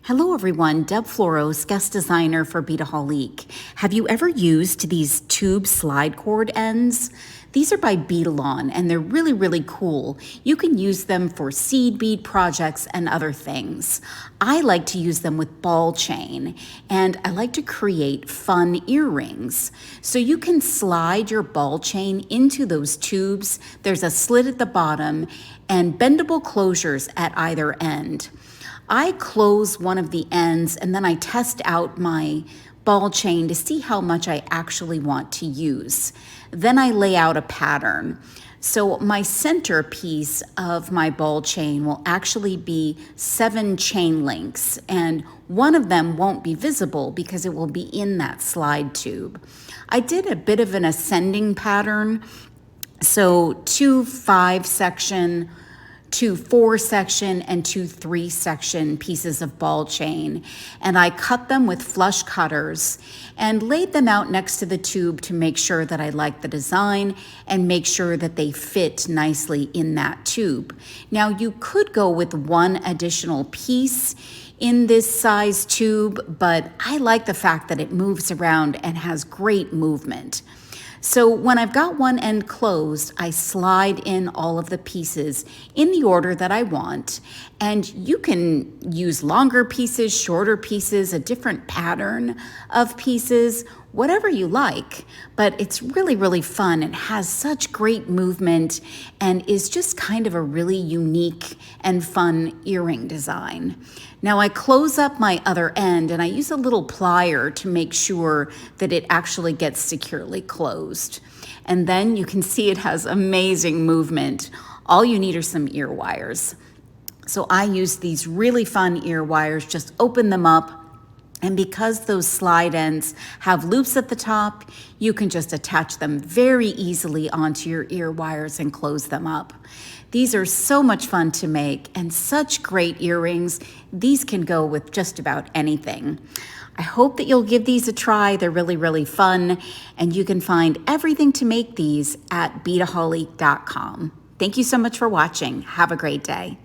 Hello everyone, Deb Floros, guest designer for Beadaholique. Have you ever used these tube slide cord ends? These are by Beading and they're really cool. You can use them for seed bead projects and other things. I like to use them with ball chain and I like to create fun earrings. So you can slide your ball chain into those tubes. There's a slit at the bottom and bendable closures at either end. I close one of the ends and then I test out my ball chain to see how much I actually want to use. Then I lay out a pattern. So my center piece of my ball chain will actually be 7 chain links, and one of them won't be visible because it will be in that slide tube. I did a bit of an ascending pattern, so 2 5 section, 2 4 section, and 2 3 section pieces of ball chain. And I cut them with flush cutters and laid them out next to the tube to make sure that I liked the design and make sure that they fit nicely in that tube. Now you could go with one additional piece in this size tube, but I like the fact that it moves around and has great movement. So when I've got one end closed, I slide in all of the pieces in the order that I want. And you can use longer pieces, shorter pieces, a different pattern of pieces, whatever you like. But it's really fun. It has such great movement and is just kind of a really unique and fun earring design. Now I close up my other end and I use a little plier to make sure that it actually gets securely closed. And then you can see it has amazing movement. All you need are some ear wires. So I use these really fun ear wires, just open them up. And because those slide ends have loops at the top, you can just attach them very easily onto your ear wires and close them up. These are so much fun to make and such great earrings. These can go with just about anything. I hope that you'll give these a try. They're really fun, and you can find everything to make these at Beadaholique.com. Thank you so much for watching. Have a great day.